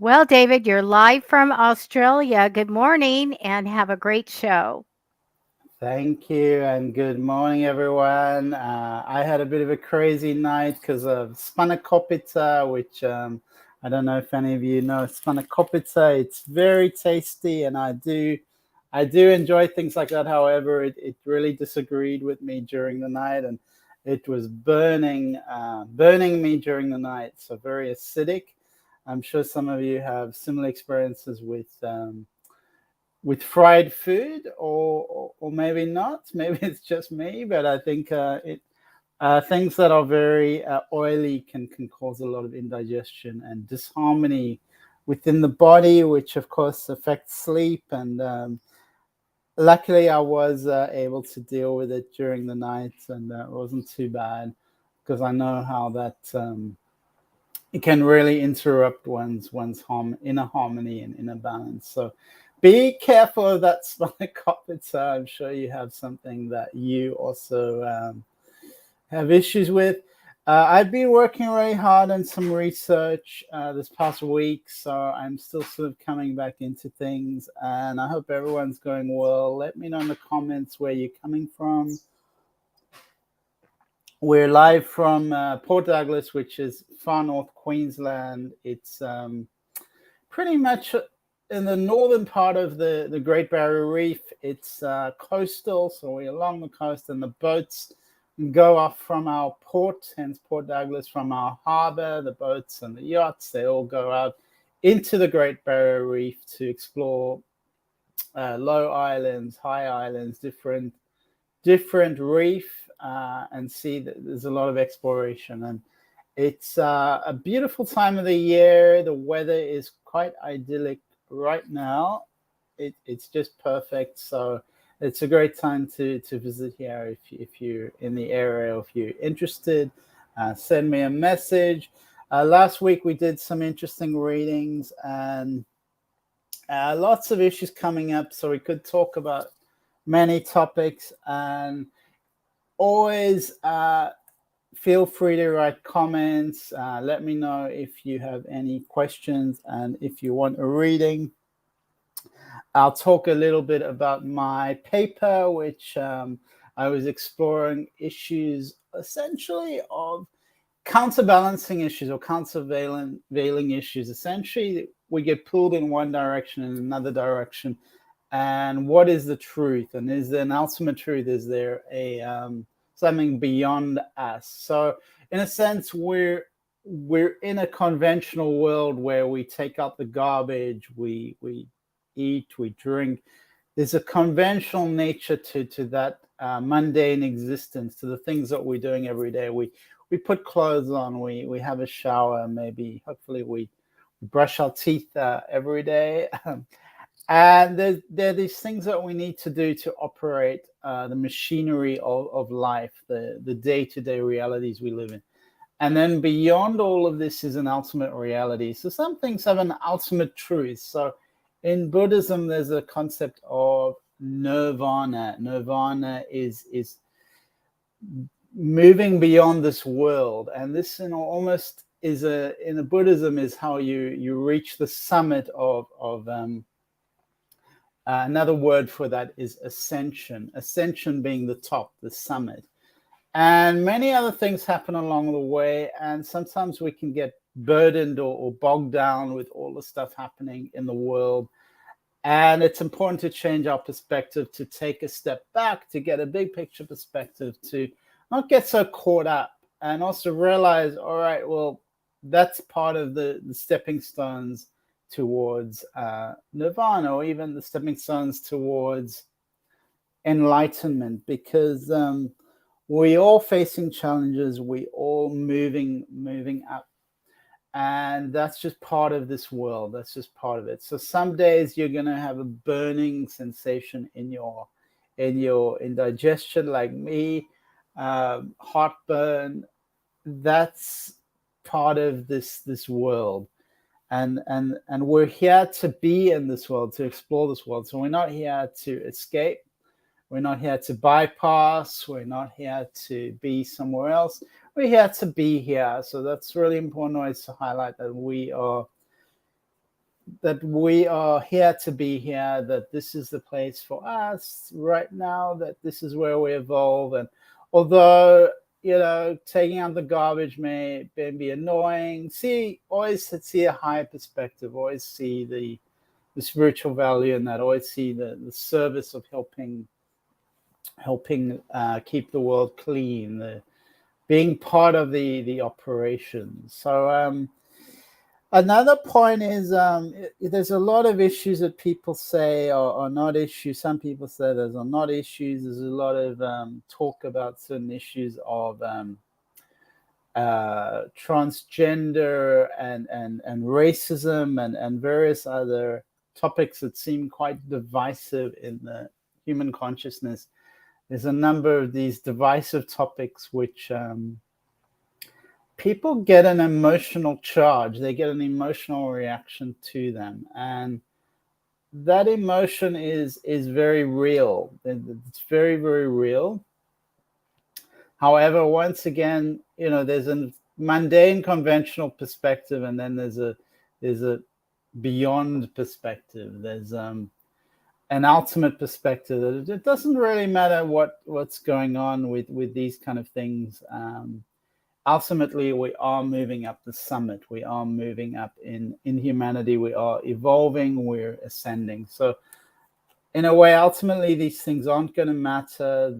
Well, David, you're live from Australia. Good morning and have a great show. Thank you, and good morning, everyone. I had a bit of a crazy night because of spanakopita, which I don't know if any of you know spanakopita. It's very tasty, and I do enjoy things like that. However, it really disagreed with me during the night, and it was burning me during the night. So very acidic. I'm sure some of you have similar experiences with fried food, or maybe not. Maybe it's just me, but I think it things that are very oily can cause a lot of indigestion and disharmony within the body, which of course affects sleep. And luckily, I was able to deal with it during the night, and it wasn't too bad because I know how that it can really interrupt one's inner harmony and inner balance. So be careful of that spanakopita. I'm sure you have something that you also have issues with. I've been working really hard on some research this past week, so I'm still sort of coming back into things, and I hope everyone's going well. Let me know in the comments where you're coming from. We're live from Port Douglas, which is far north Queensland. It's pretty much in the northern part of the Great Barrier Reef. It's coastal, so we're along the coast, and the boats go off from our port, hence Port Douglas, from our harbour. The boats and the yachts, they all go out into the Great Barrier Reef to explore low islands, high islands, different reef, and see that there's a lot of exploration. And it's a beautiful time of the year. The weather is quite idyllic right now. It's just perfect. So it's a great time to visit here if you're in the area, if you're interested. Send me a message. Last week we did some interesting readings, and lots of issues coming up, so we could talk about many topics. And always feel free to write comments. Let me know if you have any questions, and if you want a reading. I'll talk a little bit about my paper, which I was exploring issues essentially of counterbalancing issues or countervailing issues. Essentially, we get pulled in one direction and another direction. And what is the truth? And is there an ultimate truth? Is there a something beyond us? So, in a sense, we're in a conventional world where we take out the garbage, we eat, we drink. There's a conventional nature to that mundane existence, to the things that we're doing every day. We put clothes on, we have a shower, maybe, hopefully we brush our teeth every day. And there are these things that we need to do to operate the machinery of life, the day-to-day realities we live in. And then beyond all of this is an ultimate reality. So some things have an ultimate truth. So in Buddhism, there's a concept of nirvana. Nirvana is moving beyond this world, and this almost is in the Buddhism is how you reach the summit of another word for that is ascension. Ascension being the top, the summit. And many other things happen along the way, and sometimes we can get burdened or bogged down with all the stuff happening in the world. And it's important to change our perspective, to take a step back, to get a big picture perspective, to not get so caught up, and also realize, all right, well, that's part of the stepping stones towards nirvana, or even the stepping stones towards enlightenment, because we all facing challenges, we all moving up, and that's just part of this world. That's just part of it. So some days you're going to have a burning sensation in your indigestion, like me, heartburn. That's part of this world. And we're here to be in this world, to explore this world. So we're not here to escape. We're not here to bypass. We're not here to be somewhere else. We're here to be here. So that's really important always to highlight, that we are that we are here to be here, that this is the place for us right now, that this is where we evolve. And although, taking out the garbage may be annoying, always see a higher perspective, always see the spiritual value in that, always see the service of helping keep the world clean, being part of the operation. So another point is there's a lot of issues that people say are not issues. Some people say those are not issues. There's a lot of talk about certain issues of transgender and racism and various other topics that seem quite divisive in the human consciousness. There's a number of these divisive topics which people get an emotional charge. They get an emotional reaction to them. And that emotion is very real. It's very, very real. However, once again, there's a mundane conventional perspective, and then there's a beyond perspective. There's an ultimate perspective that it doesn't really matter what's going on with these kind of things. Ultimately, we are moving up the summit. We are moving up in humanity. We are evolving. We're ascending. So in a way, ultimately, these things aren't going to matter.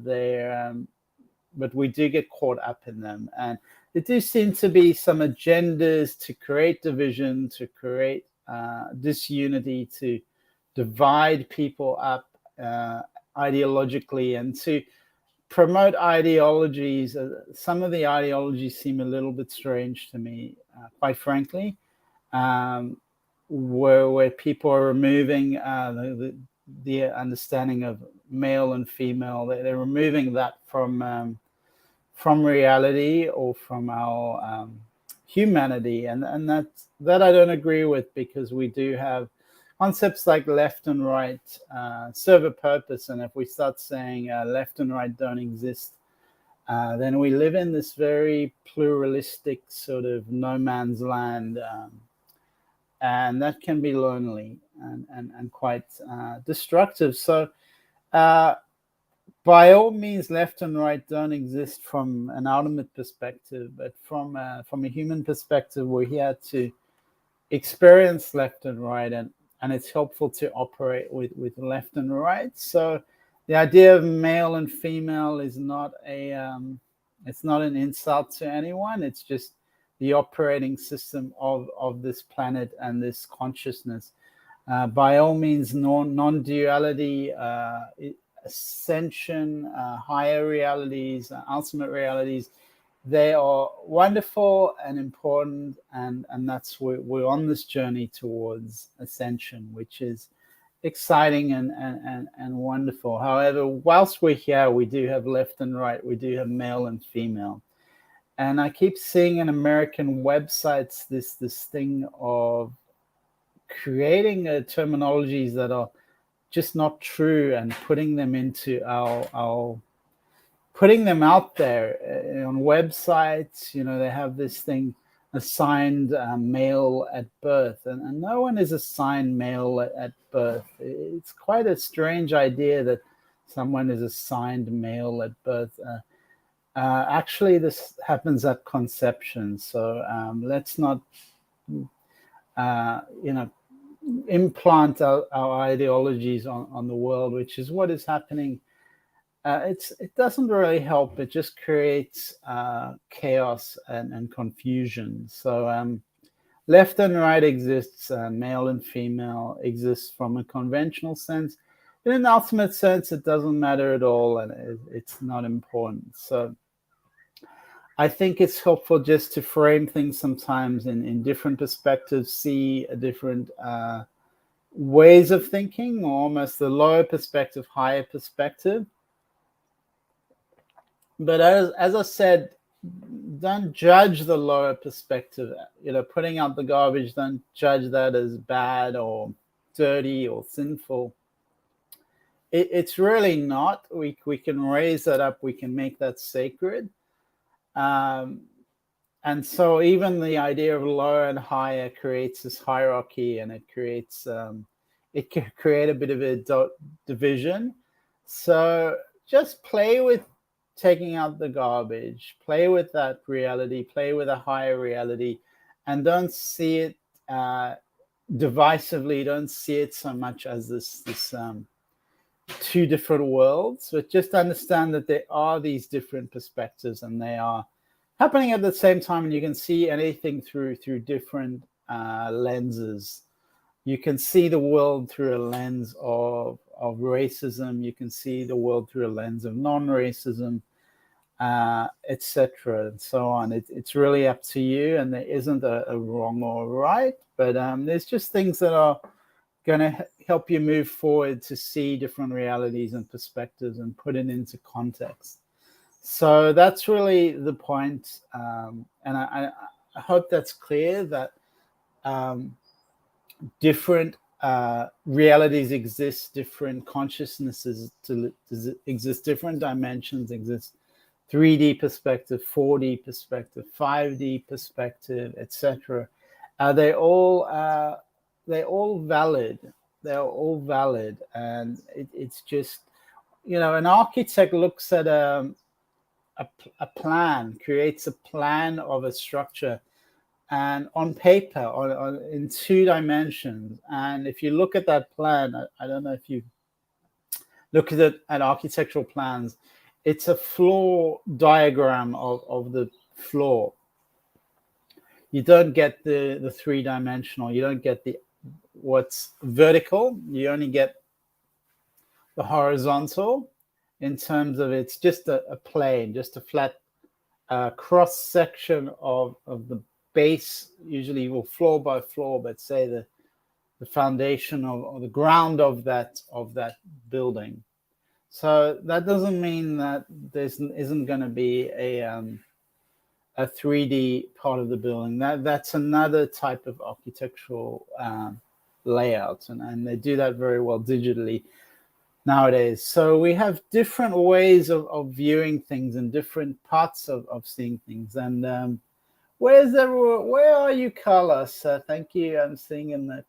But we do get caught up in them. And there do seem to be some agendas to create division, to create disunity, to divide people up ideologically, and to promote ideologies. Some of the ideologies seem a little bit strange to me, quite frankly, where people are removing the understanding of male and female. They're removing that from reality or from our humanity, and that I don't agree with, because we do have concepts like left and right serve a purpose. And if we start saying left and right don't exist, then we live in this very pluralistic sort of no man's land, and that can be lonely and quite destructive. So by all means, left and right don't exist from an ultimate perspective, but from a human perspective, we're here to experience left and right, and it's helpful to operate with left and right. So the idea of male and female is not it's not an insult to anyone. It's just the operating system of this planet and this consciousness. By all means, non-duality, ascension, higher realities, ultimate realities, they are wonderful and important, and that's we're on this journey towards ascension, which is exciting and wonderful. However, whilst we're here, we do have left and right, we do have male and female. And I keep seeing in American websites this thing of creating terminologies that are just not true, and putting them into our putting them out there on websites. They have this thing assigned male at birth, and no one is assigned male at birth. It's quite a strange idea that someone is assigned male at birth. Actually, this happens at conception. So let's not implant our ideologies on the world, which is what is happening. It doesn't really help. It just creates chaos and confusion. So left and right exists, male and female exists from a conventional sense. In an ultimate sense, it doesn't matter at all, and it's not important. So I think it's helpful just to frame things sometimes in different perspectives, see a different ways of thinking, or almost the lower perspective, higher perspective. But as I said, don't judge the lower perspective. Putting out the garbage, don't judge that as bad or dirty or sinful. It's really not. We can raise that up. We can make that sacred. And so even the idea of lower and higher creates this hierarchy, and it creates it can create a bit of a division. So just play with taking out the garbage, play with that reality, play with a higher reality, and don't see it divisively. Don't see it so much as this two different worlds, but just understand that there are these different perspectives, and they are happening at the same time, and you can see anything through different lenses. You can see the world through a lens of racism. You can see the world through a lens of non-racism, etc., and so on. It's really up to you, and there isn't a wrong or right, but there's just things that are going to help you move forward to see different realities and perspectives and put it into context. So that's really the point, and I hope that's clear, that different realities exist, different consciousnesses exist, different dimensions exist, 3D perspective, 4D perspective, 5D perspective, etc. They're all valid. They're all valid, and it's just, an architect looks at a plan, creates a plan of a structure, and on paper, in 2 dimensions. And if you look at that plan, I don't know if you look at it at architectural plans, it's a floor diagram of the floor. You don't get the 3-dimensional. You don't get what's vertical. You only get the horizontal, in terms of it's just a plane, just a flat cross section of the base, usually will floor by floor, but say the foundation or the ground of that building. So that doesn't mean that there isn't going to be a 3D part of the building. That's another type of architectural layout, and they do that very well digitally nowadays. So we have different ways of viewing things and different parts of seeing things. And where's everyone? Where are you, Carlos? Thank you. I'm seeing in the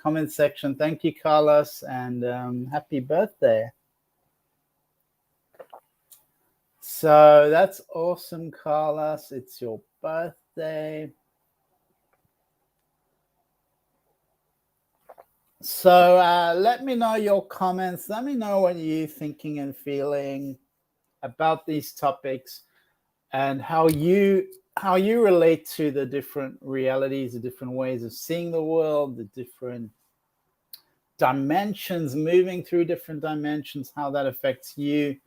comment section. Thank you, Carlos, and happy birthday. So that's awesome, Carlos. It's your birthday. So let me know your comments. Let me know what you're thinking and feeling about these topics, and how you relate to the different realities, the different ways of seeing the world, the different dimensions, moving through different dimensions, how that affects you.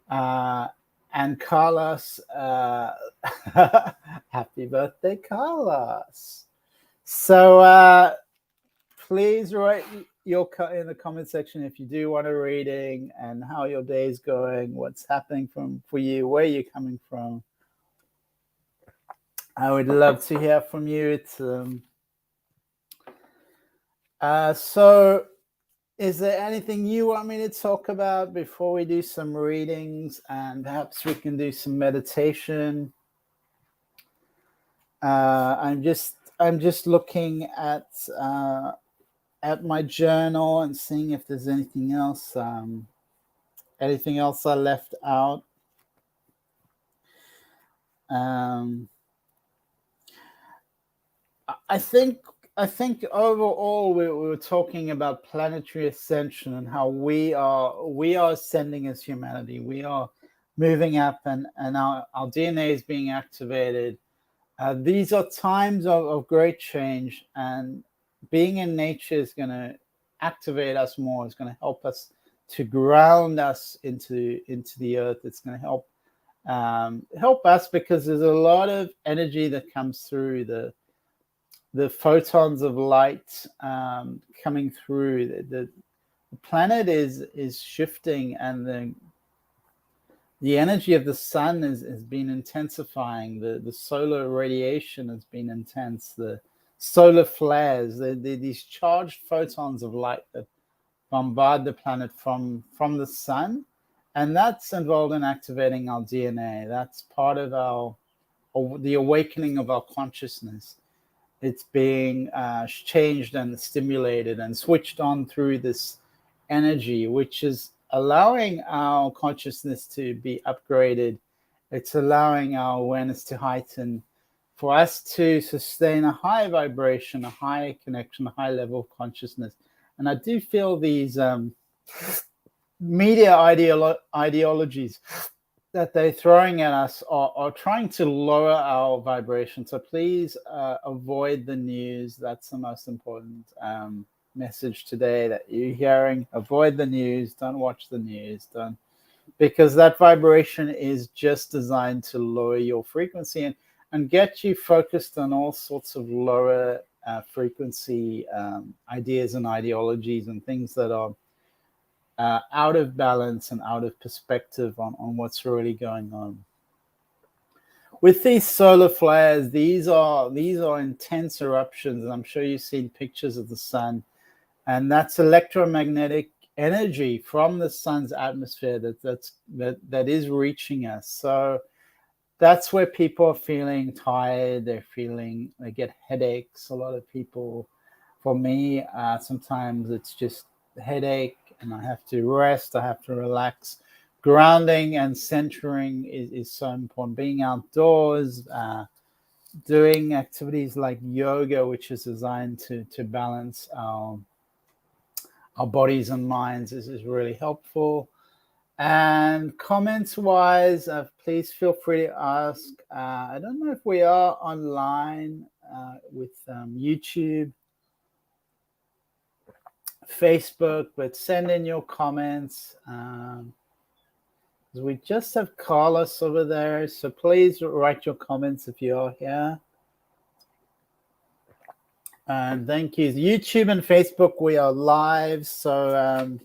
And Carlos, happy birthday, Carlos. So please write in the comment section if you do want a reading, and how your day is going, what's happening for you, where you're coming from. I would love to hear from you. It's so is there anything you want me to talk about before we do some readings, and perhaps we can do some meditation? I'm just looking at my journal and seeing if there's anything else I left out. I think overall we were talking about planetary ascension, and how we are ascending as humanity. We are moving up, and our DNA is being activated. These are times of great change, and being in nature is going to activate us more. It's going to help us to ground us into the earth. It's going to help us, because there's a lot of energy that comes through, the photons of light coming through. The planet is shifting, and the energy of the sun has been intensifying. The solar radiation has been intense. The solar flares, these charged photons of light that bombard the planet from the sun, and that's involved in activating our DNA. That's part of our the awakening of our consciousness. It's being changed and stimulated and switched on through this energy, which is allowing our consciousness to be upgraded. It's allowing our awareness to heighten, for us to sustain a high vibration, a high connection, a high level of consciousness. And I do feel these media ideologies that they're throwing at us are trying to lower our vibration. So please avoid the news. That's the most important message today that you're hearing. Avoid the news. Don't watch the news. Don't, because that vibration is just designed to lower your frequency and get you focused on all sorts of lower frequency ideas and ideologies and things that are out of balance and out of perspective on what's really going on. With these solar flares, these are intense eruptions, and I'm sure you've seen pictures of the sun, and that's electromagnetic energy from the sun's atmosphere that is reaching us. So that's where people are feeling tired. They get headaches. A lot of people, for me, sometimes it's just headache, and I have to rest, I have to relax. Grounding and centering is so important. Being outdoors, doing activities like yoga, which is designed to balance our bodies and minds, is really helpful. And comments-wise, please feel free to ask. I don't know if we are online with YouTube, Facebook, but send in your comments. We just have Carlos over there, so please write your comments if you are here. And thank you. YouTube and Facebook, we are live, so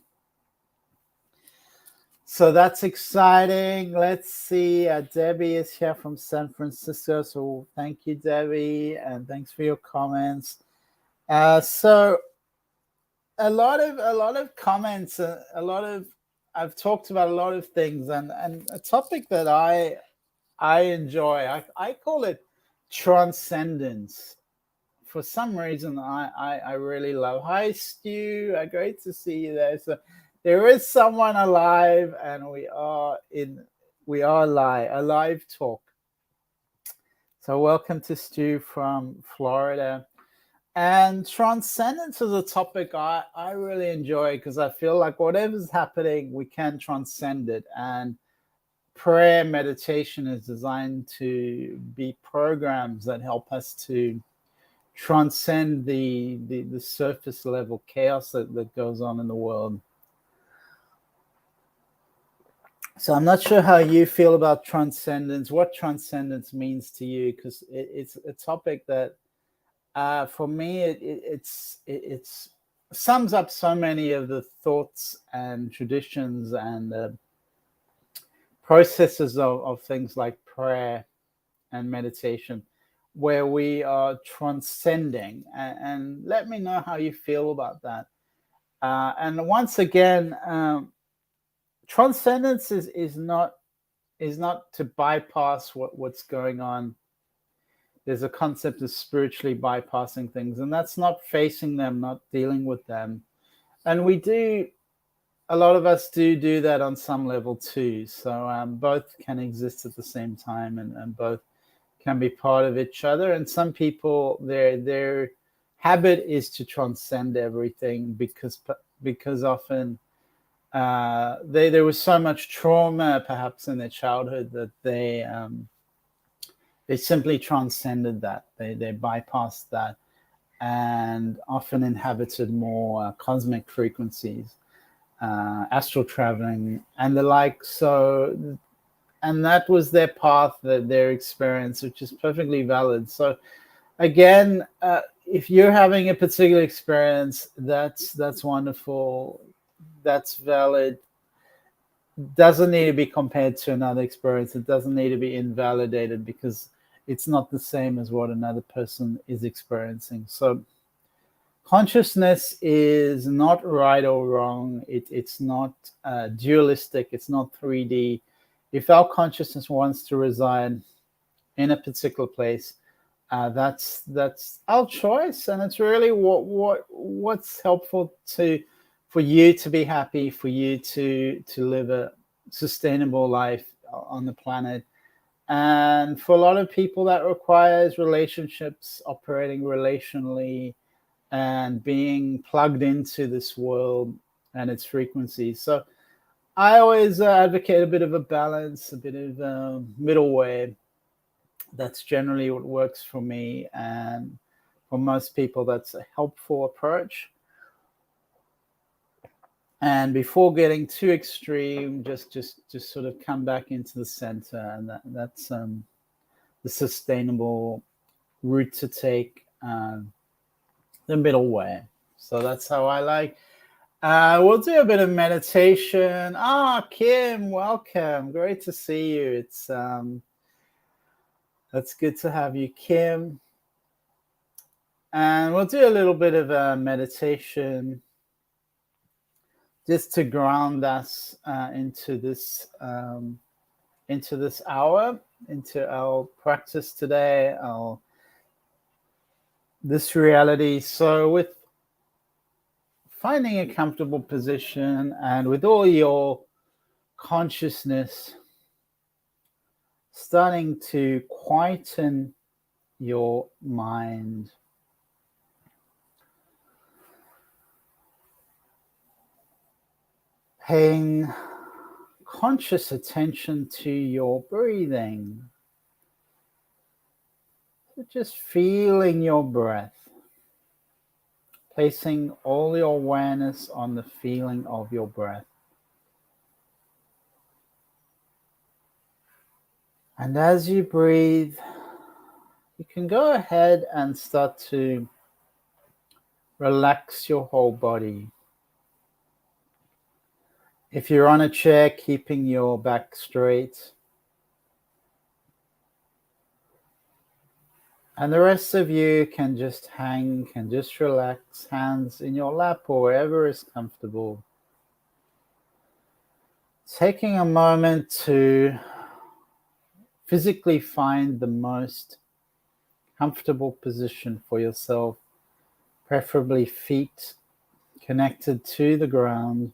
that's exciting. Let's see. Debbie is here from San Francisco, so thank you, Debbie, and thanks for your comments. So a lot of comments, I've talked about a lot of things, and a topic that I enjoy, I call it transcendence. For some reason, I really love. Hi, Stu. Great to see you there. So there is someone alive, and we are live, a live talk. So welcome to Stu from Florida. And transcendence is a topic I really enjoy, because I feel like whatever's happening, we can transcend it. And prayer, meditation is designed to be programs that help us to transcend the surface level chaos that goes on in the world. So I'm not sure how you feel about transcendence, what transcendence means to you, because it's a topic that for me, it sums up so many of the thoughts and traditions and processes of things like prayer and meditation, where we are transcending. And let me know how you feel about that. And once again, transcendence is not to bypass what's going on. There's a concept of spiritually bypassing things, and that's not facing them, not dealing with them. And a lot of us do that on some level too. So both can exist at the same time, and both can be part of each other. And some people, their habit is to transcend everything because often there was so much trauma perhaps in their childhood that they simply transcended that. They bypassed that and often inhabited more cosmic frequencies, astral traveling and the like. So, and that was their path, their experience, which is perfectly valid. So again, if you're having a particular experience, that's wonderful, that's valid. Doesn't need to be compared to another experience. It doesn't need to be invalidated, because it's not the same as what another person is experiencing. So consciousness is not right or wrong. It's not dualistic. It's not 3D. If our consciousness wants to reside in a particular place, that's our choice, and it's really what's helpful for you to be happy, for you to live a sustainable life on the planet. And for a lot of people, that requires relationships, operating relationally, and being plugged into this world and its frequencies. So I always advocate a bit of a balance, a bit of middle way. That's generally what works for me, and for most people, that's a helpful approach. And before getting too extreme, just sort of come back into the center, and that's the sustainable route to take, the middle way. So that's how I like. We'll do a bit of meditation. Kim, welcome. Great to see you. It's that's good to have you, Kim. And we'll do a little bit of meditation just to ground us into this hour, into our practice today, this reality. So with finding a comfortable position, and with all your consciousness starting to quieten your mind. Paying conscious attention to your breathing. Just feeling your breath. Placing all your awareness on the feeling of your breath. And as you breathe, you can go ahead and start to relax your whole body. If you're on a chair, keeping your back straight. And the rest of you can just hang, can just relax, hands in your lap or wherever is comfortable. Taking a moment to physically find the most comfortable position for yourself, preferably feet connected to the ground,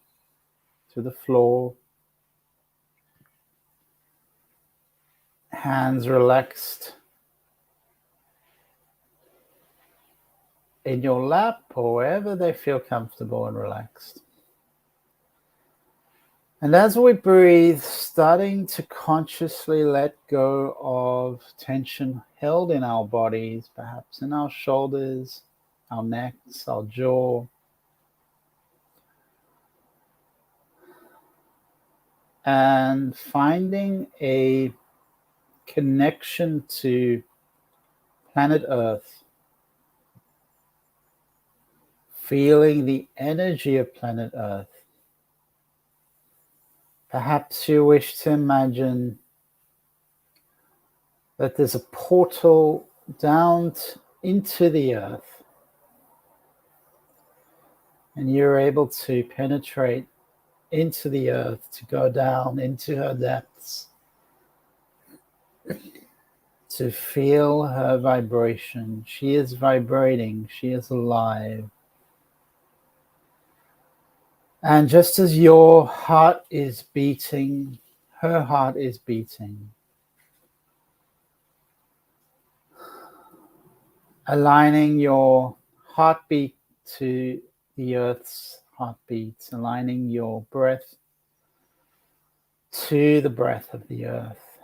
to the floor, hands relaxed in your lap or wherever they feel comfortable and relaxed. And as we breathe, starting to consciously let go of tension held in our bodies, perhaps in our shoulders, our necks, our jaw. And finding a connection to planet Earth. Feeling the energy of planet Earth. Perhaps you wish to imagine that there's a portal down into the earth, and you're able to penetrate into the earth, to go down into her depths, to feel her vibration. She is vibrating, she is alive. And just as your heart is beating, her heart is beating. Aligning your heartbeat to the earth's heartbeat, aligning your breath to the breath of the earth.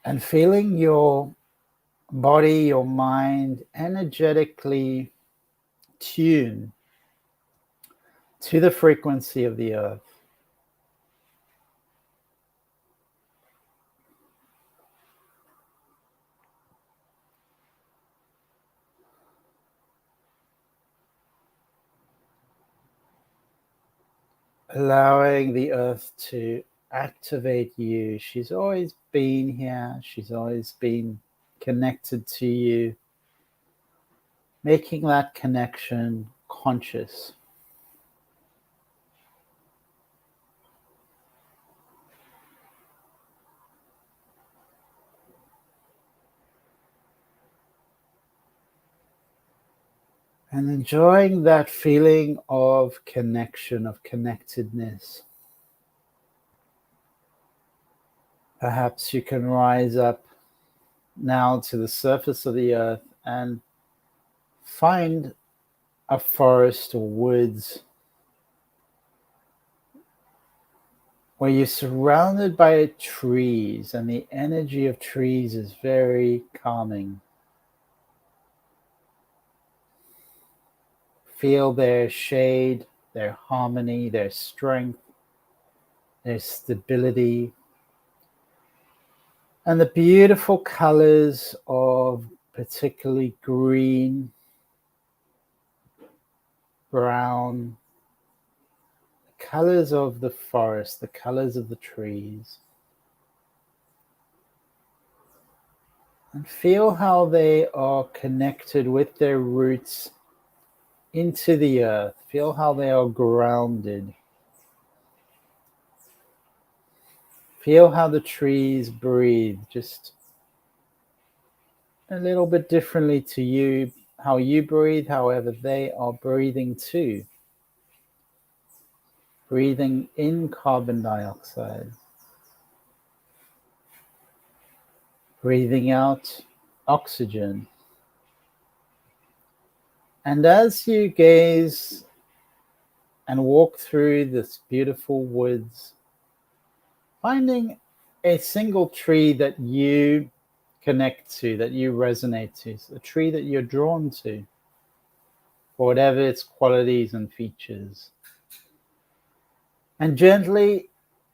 And feeling your body, your mind energetically tune to the frequency of the earth. Allowing the earth to activate you. She's always been here. She's always been connected to you. Making that connection conscious. And enjoying that feeling of connection, of connectedness. Perhaps you can rise up now to the surface of the earth and find a forest or woods where you're surrounded by trees, and the energy of trees is very calming. Feel their shade, their harmony, their strength, their stability, and the beautiful colors of particularly green, brown, the colors of the forest, the colors of the trees. And feel how they are connected with their roots into the earth. Feel how they are grounded. Feel how the trees breathe just a little bit differently to you, how you breathe, however they are breathing too. Breathing in carbon dioxide. Breathing out oxygen. And as you gaze and walk through this beautiful woods, finding a single tree that you connect to, that you resonate to, a tree that you're drawn to, for whatever its qualities and features. And gently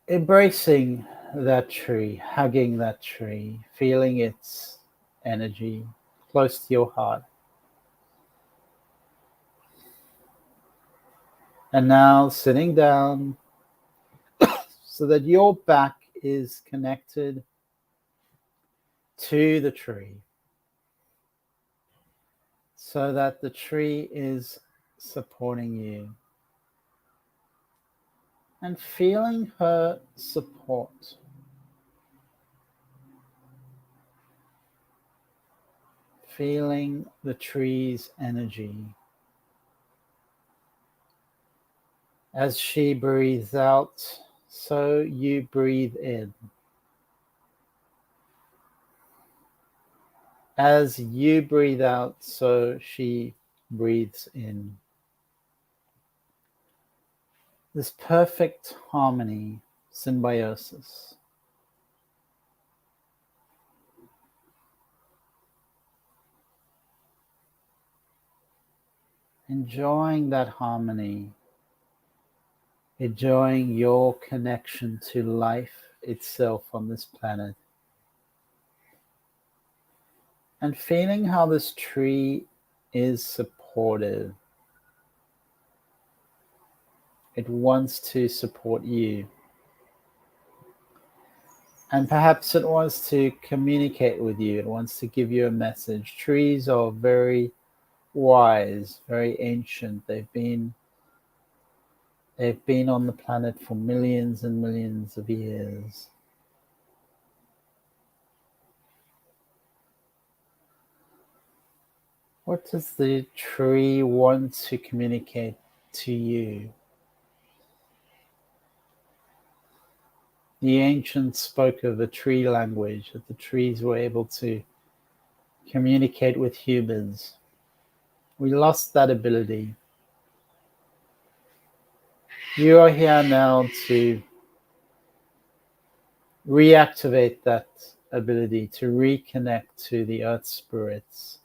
embracing that tree, hugging that tree, feeling its energy close to your heart. And now sitting down so that your back is connected to the tree, so that the tree is supporting you. And feeling her support. Feeling the tree's energy. As she breathes out, so you breathe in. As you breathe out, so she breathes in. This perfect harmony, symbiosis. Enjoying that harmony, enjoying your connection to life itself on this planet, and feeling how this tree is supportive. It wants to support you. And perhaps it wants to communicate with you. It wants to give you a message. Trees are very wise, very ancient. They've been on the planet for millions and millions of years. What does the tree want to communicate to you? The ancients spoke of a tree language, that the trees were able to communicate with humans. We lost that ability. You are here now to reactivate that ability, to reconnect to the earth spirits,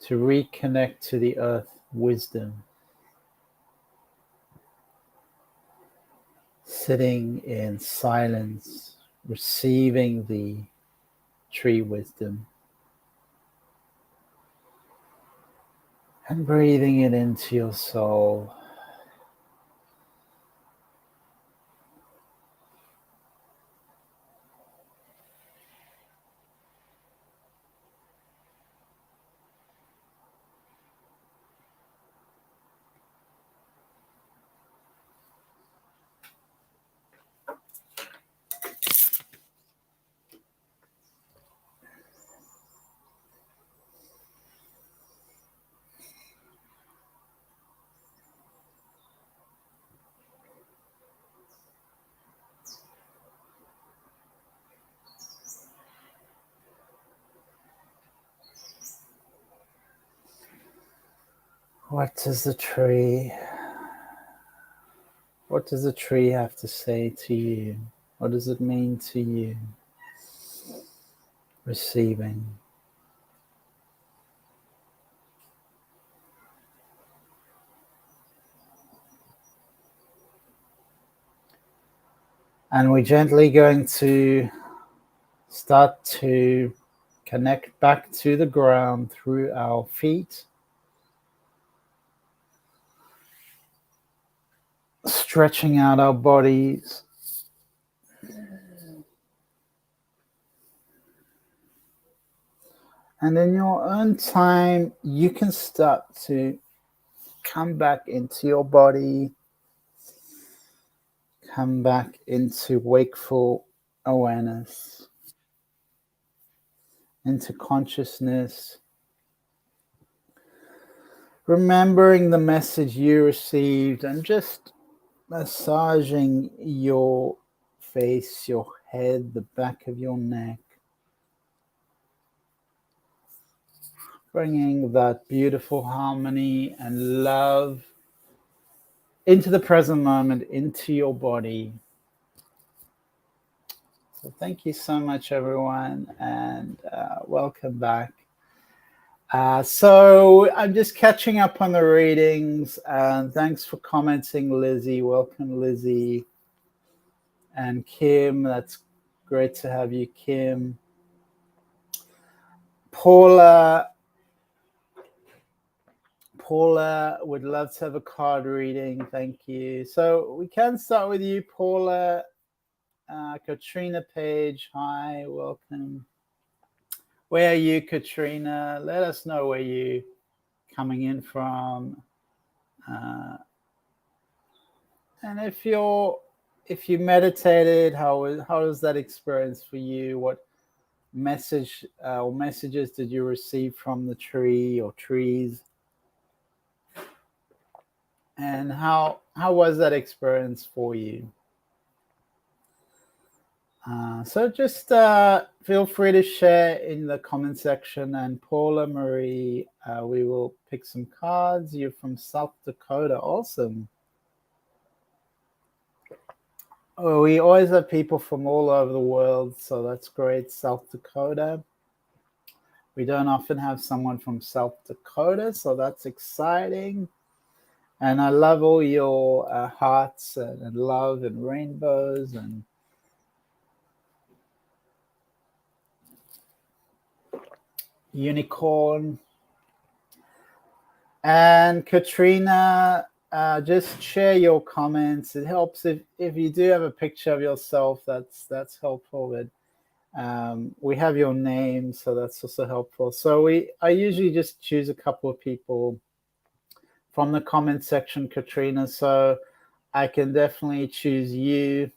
to reconnect to the earth wisdom. Sitting in silence, receiving the tree wisdom, and breathing it into your soul. What does the tree have to say to you? What does it mean to you? Receiving. And we're gently going to start to connect back to the ground through our feet. Stretching out our bodies. And in your own time, you can start to come back into your body, come back into wakeful awareness, into consciousness, remembering the message you received and just massaging your face, your head, the back of your neck, bringing that beautiful harmony and love into the present moment, into your body. So thank you so much, everyone, and welcome back. So I'm just catching up on the readings, and thanks for commenting, Lizzie. Welcome, Lizzie. And Kim, that's great to have you, Kim. Paula would love to have a card reading. Thank you. So we can start with you, Paula. Katrina Page, hi, welcome. Where are you, Katrina? Let us know where you're coming in from. And if you meditated, how was that experience for you? What message or messages did you receive from the tree or trees? And how was that experience for you? So just feel free to share in the comment section. And Paula Marie, we will pick some cards. You're from South Dakota. Awesome. Oh, we always have people from all over the world, so that's great. South Dakota. We don't often have someone from South Dakota, so that's exciting. And I love all your hearts and love and rainbows and unicorn. And Katrina, just share your comments. It helps if you do have a picture of yourself. That's helpful. But we have your name, so that's also helpful. So I usually just choose a couple of people from the comment section, Katrina. So I can definitely choose you.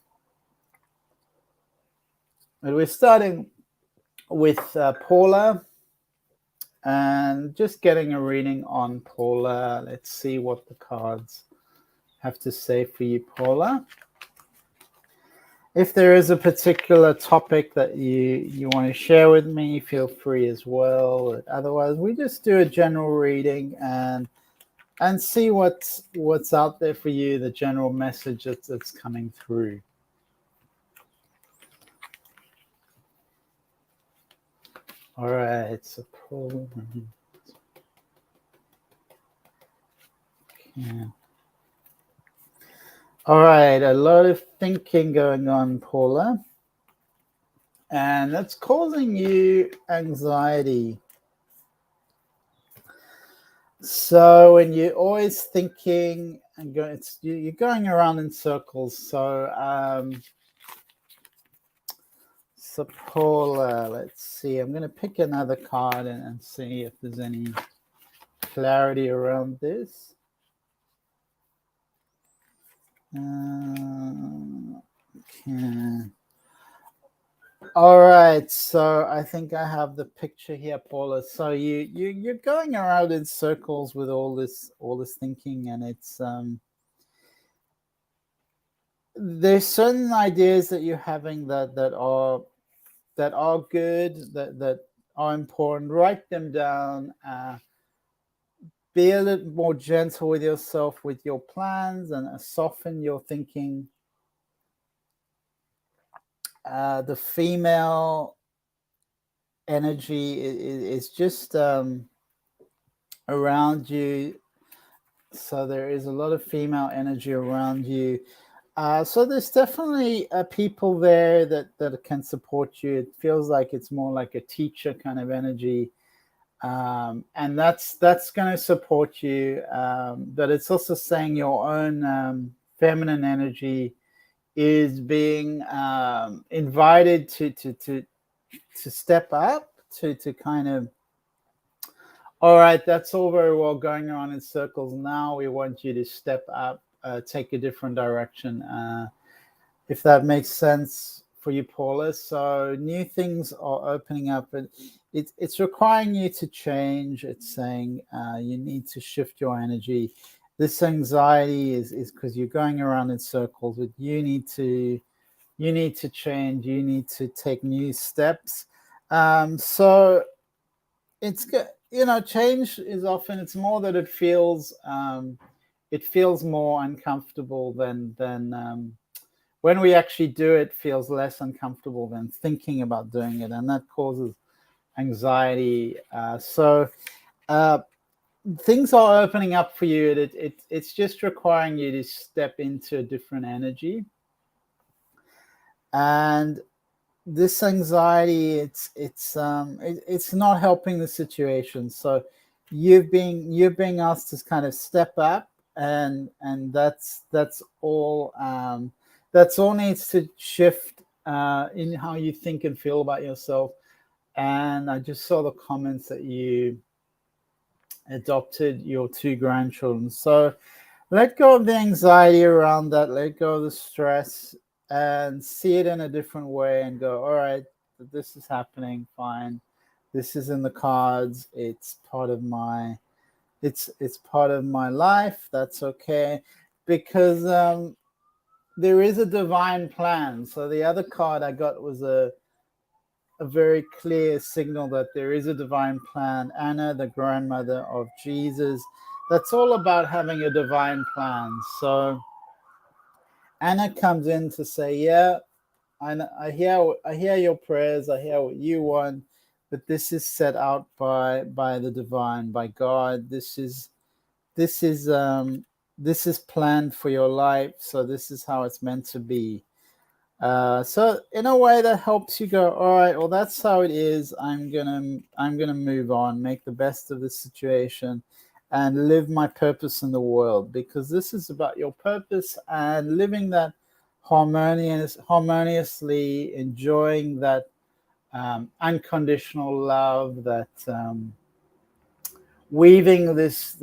And we're starting with Paula. And just getting a reading on Paula. Let's see what the cards have to say for you, Paula. If there is a particular topic that you want to share with me, feel free as well. Otherwise, we just do a general reading and see what's out there for you, the general message that's coming through. All right, so Paula. Yeah. All right, a lot of thinking going on, Paula. And that's causing you anxiety. So when you're always thinking and you're going around in circles. So, so Paula, let's see. I'm going to pick another card and see if there's any clarity around this. Okay. All right, so I think I have the picture here, Paula. So you're going around in circles with all this thinking, and it's there's certain ideas that you're having that are good, that are important. Write them down, be a little more gentle with yourself, with your plans, and soften your thinking. The female energy is just around you. So there is a lot of female energy around you. So there's definitely people there that can support you. It feels like it's more like a teacher kind of energy. And that's going to support you. But it's also saying your own feminine energy is being invited to step up, to kind of, all right, that's all very well going around in circles. Now we want you to step up, take a different direction, if that makes sense for you, Paula. So new things are opening up, and it's requiring you to change. It's saying you need to shift your energy. This anxiety is because you're going around in circles, but you need to change. You need to take new steps. So it's good. Change is often, it's more that it feels more uncomfortable than when we actually do it, feels less uncomfortable than thinking about doing it, and that causes anxiety. So things are opening up for you. It's just requiring you to step into a different energy. And this anxiety, it's not helping the situation. So you're being asked to kind of step up, and that's all. That's all needs to shift in how you think and feel about yourself. And I just saw the comments that you adopted your 2 grandchildren. So let go of the anxiety around that. Let go of the stress and see it in a different way and go, all right, this is happening, fine. This is in the cards. It's part of my life. That's okay. Because there is a divine plan. So the other card I got was a very clear signal that there is a divine plan. Anna, the grandmother of Jesus, that's all about having a divine plan. So Anna comes in to say, yeah, I hear your prayers, I hear what you want, but this is set out by the divine, by God. This is planned for your life. So this is how it's meant to be. So in a way that helps you go, all right, well, that's how it is. I'm gonna move on, make the best of the situation, and live my purpose in the world, because this is about your purpose and living that harmoniously, enjoying that unconditional love, that weaving this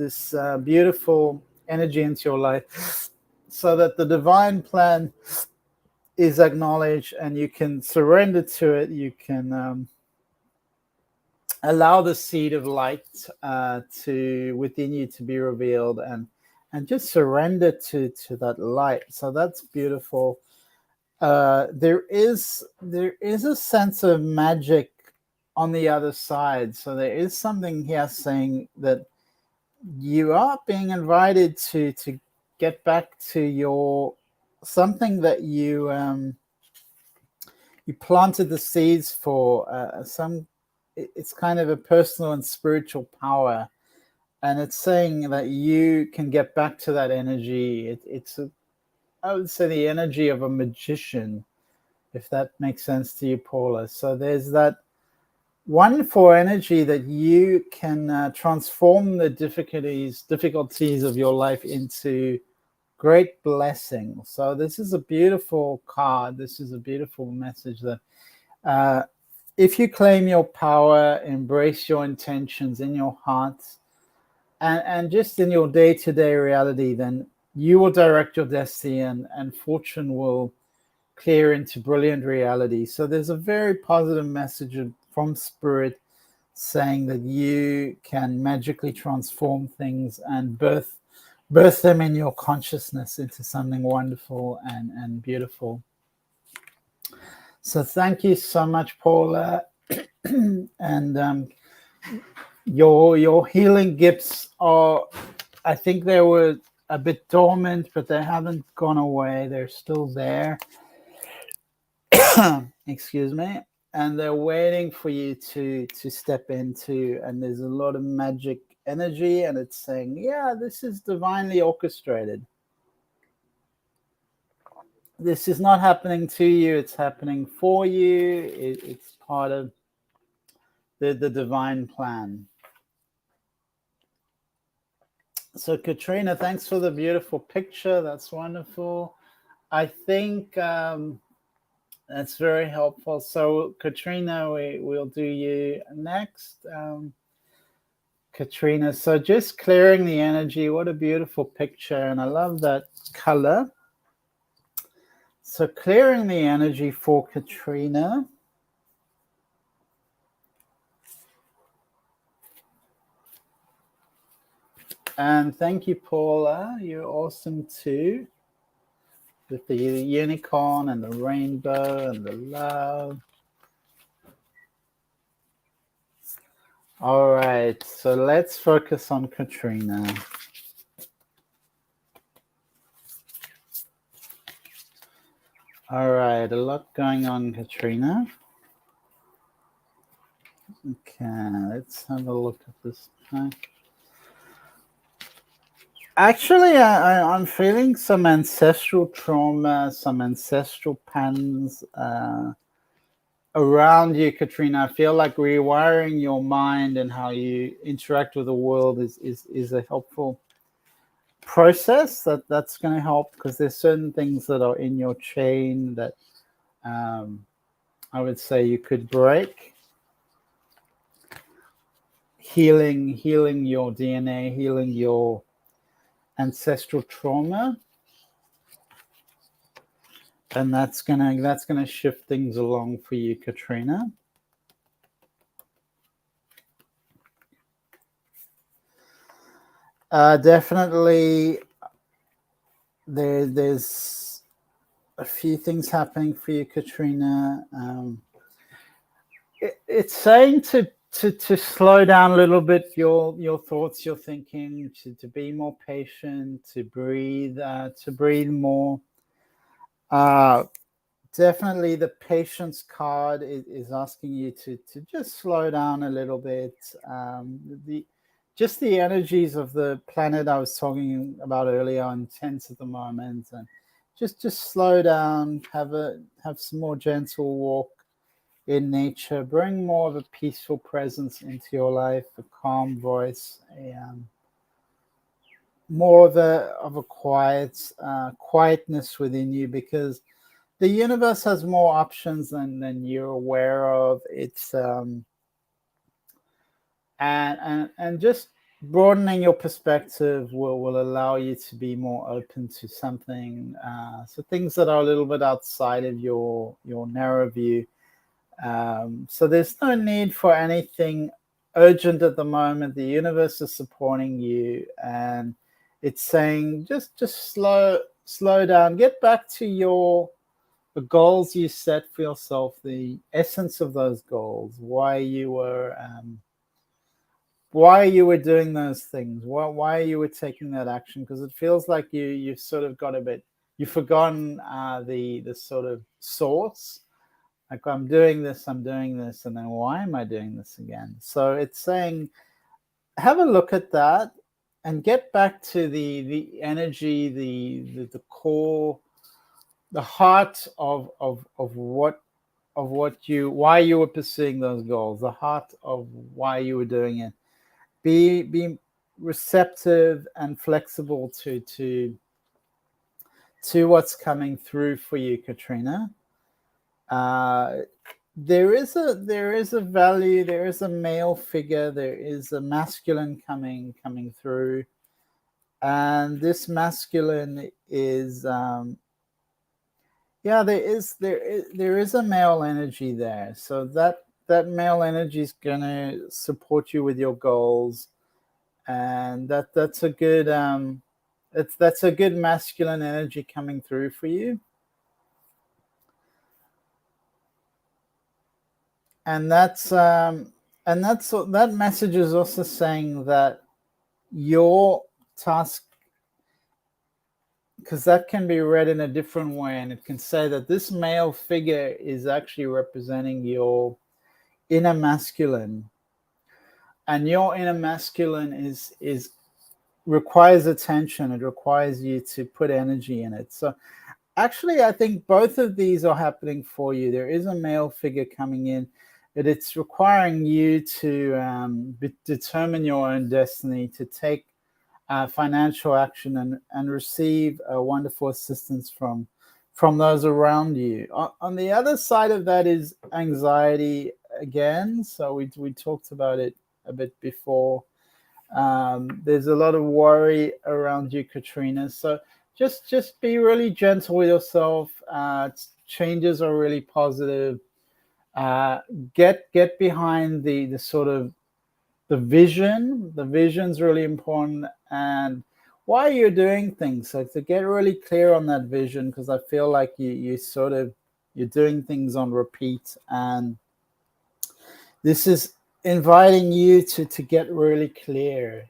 beautiful energy into your life, so that the divine plan is acknowledged and you can surrender to it. You can allow the seed of light to within you to be revealed, and just surrender to that light. So that's beautiful. There is a sense of magic on the other side. So there is something here saying that you are being invited to get back to your something that you planted the seeds for. It's kind of a personal and spiritual power, and it's saying that you can get back to that energy. I would say the energy of a magician, if that makes sense to you, Paula. So there's that wonderful energy that you can transform the difficulties of your life into great blessing. So this is a beautiful card. This is a beautiful message that if you claim your power, embrace your intentions in your heart, and just in your day-to-day reality, then you will direct your destiny, and fortune will clear into brilliant reality. So there's a very positive message from Spirit saying that you can magically transform things and birth them in your consciousness into something wonderful and beautiful. So thank you so much, Paula. And Your healing gifts are, I think they were a bit dormant, but they haven't gone away. They're still there. Excuse me. And they're waiting for you to step into, and there's a lot of magic energy, and it's saying, yeah, this is divinely orchestrated. This is not happening to you, it's happening for you. It's part of the divine plan. So Katrina, thanks for the beautiful picture. That's wonderful. I think that's very helpful. So Katrina, we'll do you next. Katrina, so just clearing the energy. What a beautiful picture, and I love that color. So clearing the energy for Katrina. And thank you, Paula. You're awesome too. With the unicorn and the rainbow and the love. All right, so let's focus on Katrina. All right, a lot going on, Katrina. Okay, let's have a look at this pack. Actually, I'm feeling some ancestral trauma, some ancestral patterns around you, Katrina. I feel like rewiring your mind and how you interact with the world is a helpful process that's going to help, because there's certain things that are in your chain that I would say you could break. Healing your DNA, healing your ancestral trauma, and that's gonna shift things along for you, Katrina. Definitely, there's a few things happening for you, Katrina. It's saying to slow down a little bit your thoughts, your thinking, to be more patient, to breathe more. Definitely the patience card is asking you to just slow down a little bit. Just the energies of the planet I was talking about earlier are intense at the moment, and just slow down, have some more gentle walk in nature, bring more of a peaceful presence into your life, a calm voice, more of a quietness within you, because the universe has more options than you're aware of. It's and just broadening your perspective will allow you to be more open to something. So things that are a little bit outside of your narrow view. So there's no need for anything urgent at the moment. The universe is supporting you, and it's saying just slow down, get back to the goals you set for yourself, the essence of those goals, why you were doing those things, why you were taking that action, because it feels like you've sort of got a bit, you've forgotten the sort of source. Like, I'm doing this, and then why am I doing this again? So it's saying, have a look at that and get back to the energy, the core, the heart of why you were pursuing those goals, the heart of why you were doing it. Be receptive and flexible to what's coming through for you, Katrina. There is a value, there is a male figure, there is a masculine coming through, and this masculine is there is a male energy there. So that male energy is gonna support you with your goals, and that's a good that's a good masculine energy coming through for you. And that's And that message is also saying that your task, because that can be read in a different way, and it can say that this male figure is actually representing your inner masculine, and your inner masculine is requires attention. It requires you to put energy in it. So actually, I think both of these are happening for you. There is a male figure coming in, but it's requiring you to determine your own destiny, to take financial action and receive wonderful assistance from those around you. On the other side of that is anxiety again. So we talked about it a bit before. There's a lot of worry around you, Katrina. So just be really gentle with yourself. Changes are really positive. Get behind the sort of the vision. The vision's really important, and why you're doing things. So to get really clear on that vision, because I feel like you're doing things on repeat, and this is inviting you to get really clear,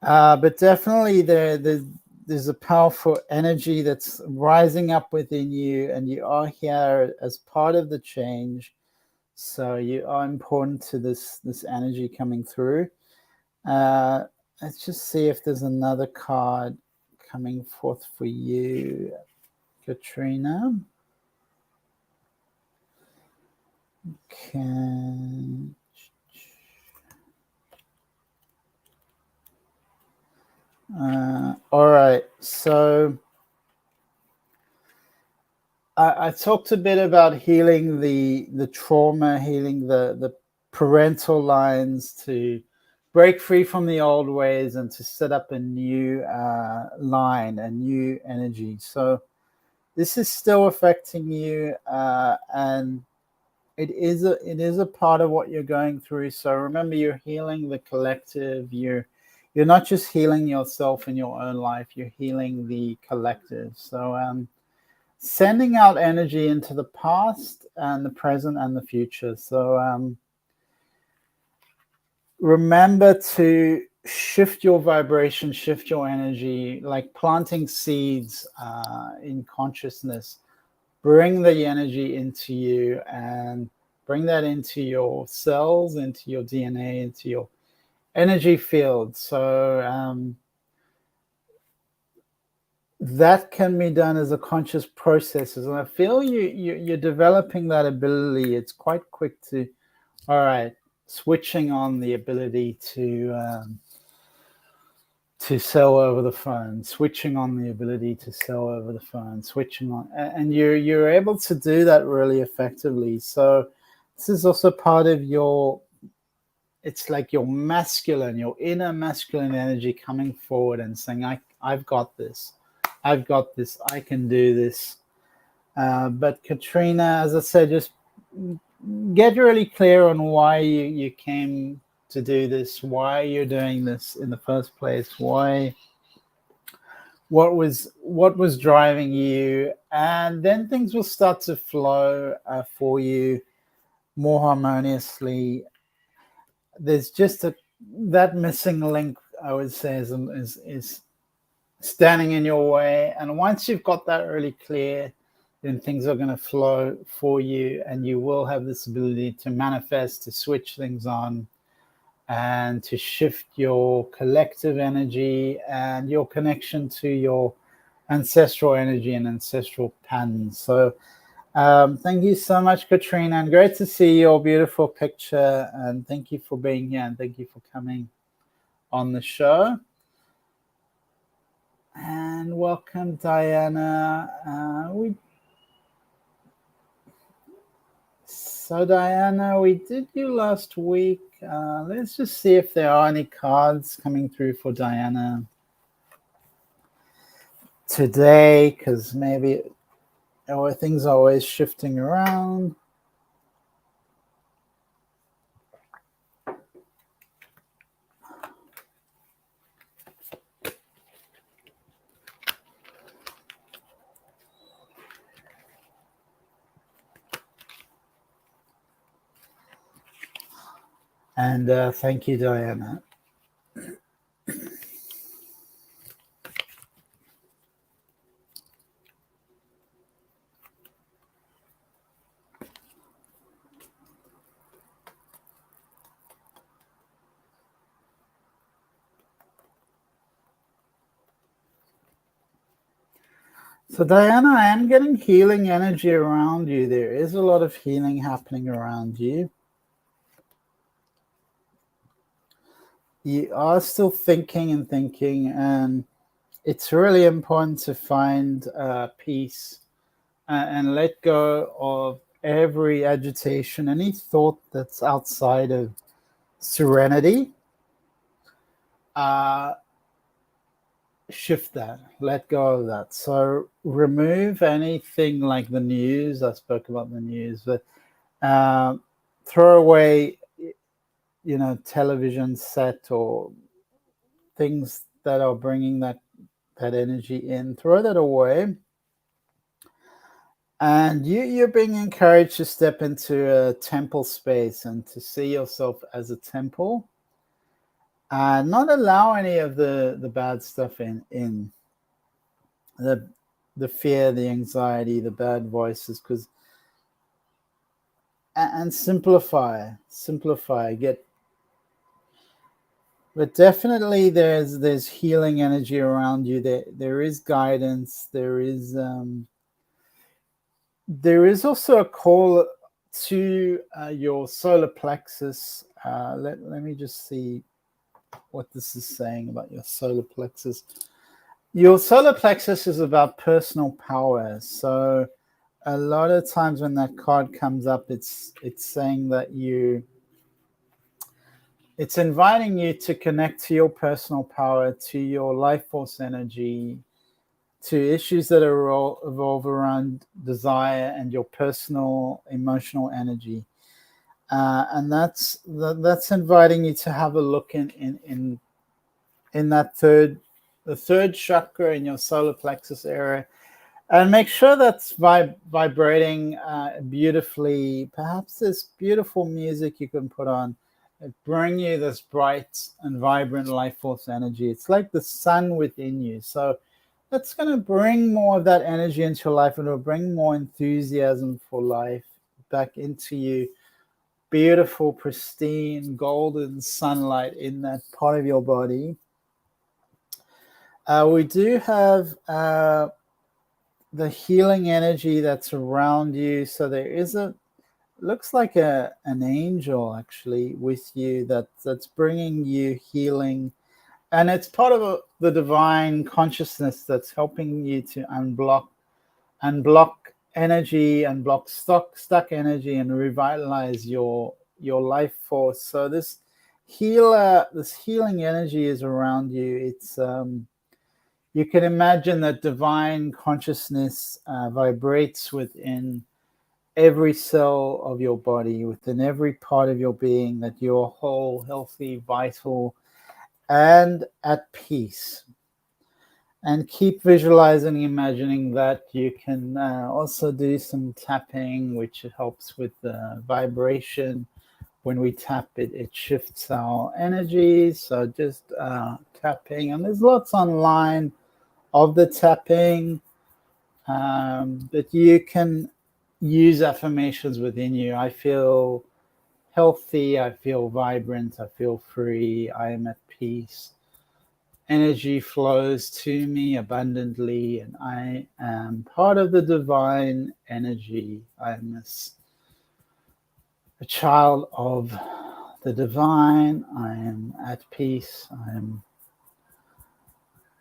but definitely there's a powerful energy that's rising up within you, and you are here as part of the change. So you are important to this energy coming through. Let's just see if there's another card coming forth for you, Katrina. Okay. All right. So I talked a bit about healing the trauma, healing the parental lines, to break free from the old ways and to set up a new line, a new energy. So this is still affecting you, and it is a part of what you're going through. So remember, you're healing the collective. You're not just healing yourself in your own life. You're healing the collective. So sending out energy into the past and the present and the future. So remember to shift your vibration, shift your energy, like planting seeds in consciousness. Bring the energy into you and bring that into your cells, into your DNA, into your energy field. So that can be done as a conscious process. And I feel you're developing that ability. It's quite quick to, all right, switching on the ability to sell over the phone, switching on the ability to sell over the phone, switching on, and you're able to do that really effectively. So this is also part of your, it's like your masculine, your inner masculine energy coming forward and saying, I've got this, I can do this. But Katrina, as I said, just get really clear on why you came to do this, why you're doing this in the first place, what was driving you, and then things will start to flow for you more harmoniously. There's just that missing link, I would say, is standing in your way, and once you've got that really clear, then things are going to flow for you, and you will have this ability to manifest, to switch things on, and to shift your collective energy and your connection to your ancestral energy and ancestral patterns. So thank you so much, Katrina, and great to see your beautiful picture, and thank you for being here, and thank you for coming on the show. And welcome, Diana. So Diana, we did you last week. Let's just see if there are any cards coming through for Diana today, because maybe things are always shifting around. And thank you, Diana. So, Diana, I am getting healing energy around you. There is a lot of healing happening around you. You are still thinking, and it's really important to find peace and let go of every agitation, any thought that's outside of serenity. Shift that, let go of that. So remove anything like the news. I spoke about the news, but throw away, television set or things that are bringing that energy in. Throw that away. And you're being encouraged to step into a temple space and to see yourself as a temple. Not allow any of the bad stuff in the fear, the anxiety, the bad voices, and simplify. But definitely there's healing energy around you. There is guidance. There is also a call to your solar plexus. Let me just see what this is saying about your solar plexus. Your solar plexus is about personal power. So a lot of times when that card comes up, it's saying that it's inviting you to connect to your personal power, to your life force energy, to issues that evolve around desire and your personal emotional energy. And that's inviting you to have a look in that the third chakra in your solar plexus area, and make sure that's vibrating beautifully. Perhaps this beautiful music you can put on, bring you this bright and vibrant life force energy. It's like the sun within you. So that's going to bring more of that energy into your life, and it'll bring more enthusiasm for life back into you. Beautiful, pristine, golden sunlight in that part of your body. We do have the healing energy that's around you. So there is looks like an angel actually with you that's bringing you healing, and it's part of the divine consciousness that's helping you to unblock energy, unblock stuck energy, and revitalize your life force. So this healing energy is around you. It's you can imagine that divine consciousness vibrates within every cell of your body, within every part of your being, that you're whole, healthy, vital, and at peace. And keep visualizing, imagining that. You can also do some tapping, which helps with the vibration. When we tap it shifts our energy. So just tapping, and there's lots online of the tapping, but you can use affirmations within you. I feel healthy, I feel vibrant, I feel free, I am at peace. Energy flows to me abundantly, and I am part of the divine energy. I am a child of the divine. I am at peace. I am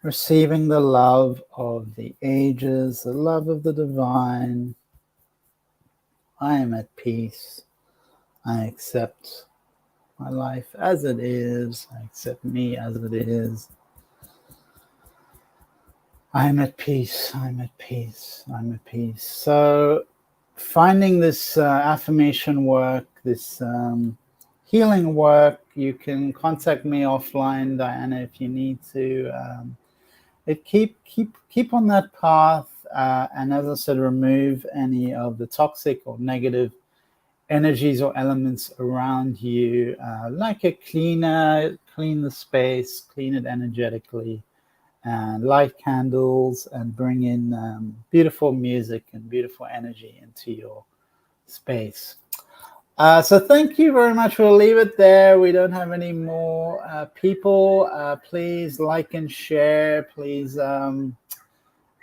receiving the love of the ages, the love of the divine. I am at peace. I accept my life as it is. I accept me as it is. I'm at peace. I'm at peace. I'm at peace. So finding this affirmation work, this healing work, you can contact me offline, Diana, if you need to. Keep on that path, and as I said, remove any of the toxic or negative energies or elements around you, like a cleaner, clean the space, clean it energetically, and light candles and bring in beautiful music and beautiful energy into your space. So thank you very much. We'll leave it there. We don't have any more people. Please like and share, please.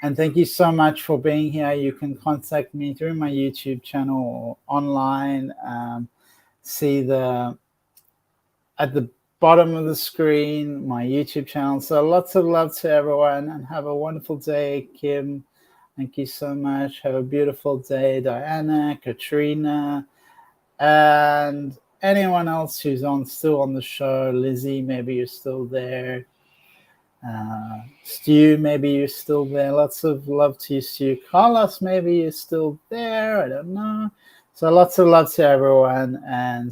And thank you so much for being here. You can contact me through my YouTube channel or online. See at the bottom of the screen, my YouTube channel. So lots of love to everyone, and have a wonderful day. Kim, thank you so much. Have a beautiful day. Diana, Katrina, and anyone else who's still on the show. Lizzie, maybe you're still there. Stu, maybe you're still there. Lots of love to you, Stu. Carlos, maybe you're still there. I don't know. So lots of love to everyone, and